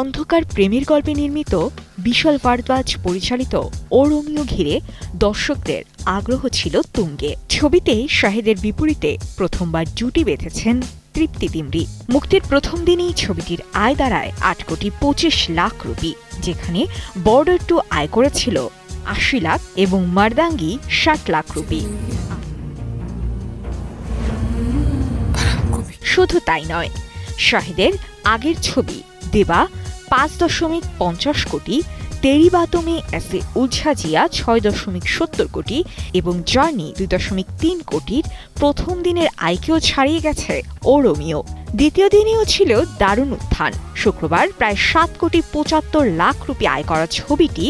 অন্ধকার প্রেমের গল্পে নির্মিত বিশাল ভারদ্বাজ পরিচালিত ও রোমিও ঘিরে দর্শকদের আগ্রহ ছিল তুঙ্গে। ছবিতে শাহেদের বিপরীতে প্রথমবার জুটি বেঁধেছেন তৃপ্তি ডিমরি। মুক্তির প্রথম দিনেই ছবিটির আয় দাঁড়ায় ৮,২৫,০০,০০০ রুপি, যেখানে বর্ডার 2 আয় করেছিল ৮০ লাখ এবং মার্দাঙ্গি ৬০ লাখ রুপি। শুধু তাই নয়, শাহেদের আগের ছবি দেবা ৫.৫০ কোটি, তেরি বাতমে এসে উলঝা জিয়া ৬.৭০ কোটি এবং জার্নি ২.৩ কোটির প্রথম দিনের আয়কেও ছাড়িয়ে গেছে ও রোমিও। দ্বিতীয় দিনেও ছিল দারুণ উত্থান। শুক্রবার প্রায় ৭,৭৫,০০,০০০ রুপি আয় করা ছবিটি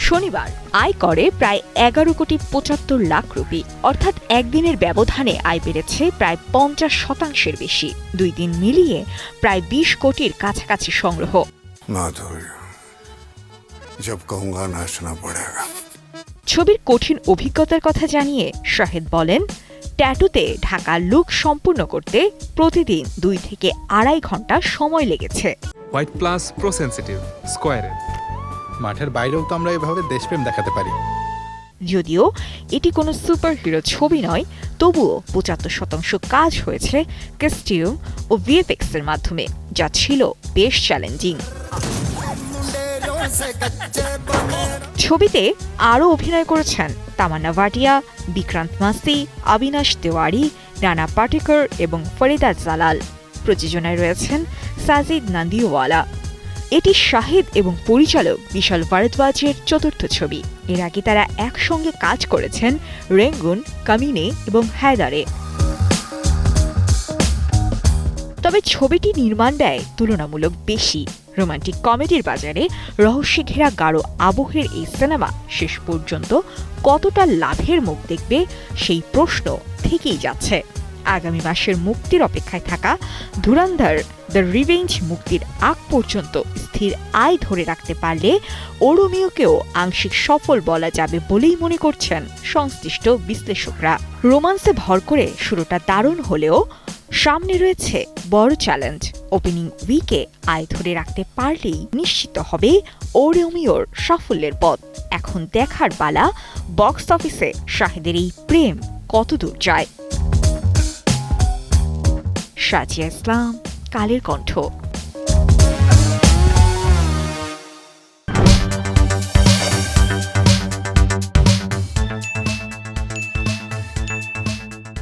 শনিবার আয় করে প্রায় ১১,৭৫,০০,০০০ রুপি, অর্থাৎ একদিনের ব্যবধানে আয় বেড়েছে প্রায় ৫০% বেশি। ২ দিন মিলিয়ে প্রায় ২০ কোটির কাছাকাছি সংগ্রহ। ছবির কঠিন অভিজ্ঞতার কথা জানিয়ে শাহেদ বলেন, ট্যাটুতে ঢাকা লুক সম্পূর্ণ করতে প্রতিদিন ২ থেকে ২.৫ ঘন্টা সময় লেগেছে। হোয়াইট প্লাস প্রো সেনসিটিভ স্কয়ারের মাঠের বাইরেও তো আমরা এভাবে দেশপ্রেম দেখাতে পারি। যদিও এটি কোনো সুপারহিরো ছবি নয়, তবুও ৭৫% কাজ হয়েছে কস্টিউম ও ভিএফএক্স এর মাধ্যমে, যা ছিল বেশ চ্যালেঞ্জিং। ছবিতে আরও অভিনয় করেছেন তামান্না ভাটিয়া, বিক্রান্ত মাসি, অবিনাশ তেওয়ারি, রানা পাটেকর এবং ফরিদা জালাল। প্রযোজনায় রয়েছেন সাজিদ নান্দিওয়ালা। এটি শাহেদ এবং পরিচালক বিশাল ভারদ্বাজের ৪র্থ ছবি। এর আগে তারা একসঙ্গে কাজ করেছেন রেঙ্গুন, কামিনে এবং হায়দারে। তবে ছবিটি নির্মাণ ব্যয় তুলনামূলক বেশি। রোমান্টিক কমেডির বাজারে রহস্যে ঘেরা গাঢ় আবহের এই সিনেমা শেষ পর্যন্ত কতটা লাভের মুখ দেখবে সেই প্রশ্ন থেকেই যাচ্ছে। আগামী মাসের মুক্তির অপেক্ষায় থাকা ধুরন্ধর দ্য রিভেঞ্জ মুক্তির আগ পর্যন্ত স্থির আয় ধরে রাখতে পারলে ও রোমিওকেও আংশিক সফল বলা যাবে বলেই মনে করছেন সংশ্লিষ্ট বিশ্লেষকরা। রোমান্সে ভর করে শুরুটা দারুণ হলেও সামনে রয়েছে বড় চ্যালেঞ্জ। ওপেনিং উইকে আয় ধরে রাখতে পারলেই নিশ্চিত হবে ও রোমিওর সাফল্যের পথ। এখন দেখার পালা বক্স অফিসে শাহেদের এই প্রেম কতদূর যায়। সাজিয়া ইসলাম, কালের কণ্ঠ।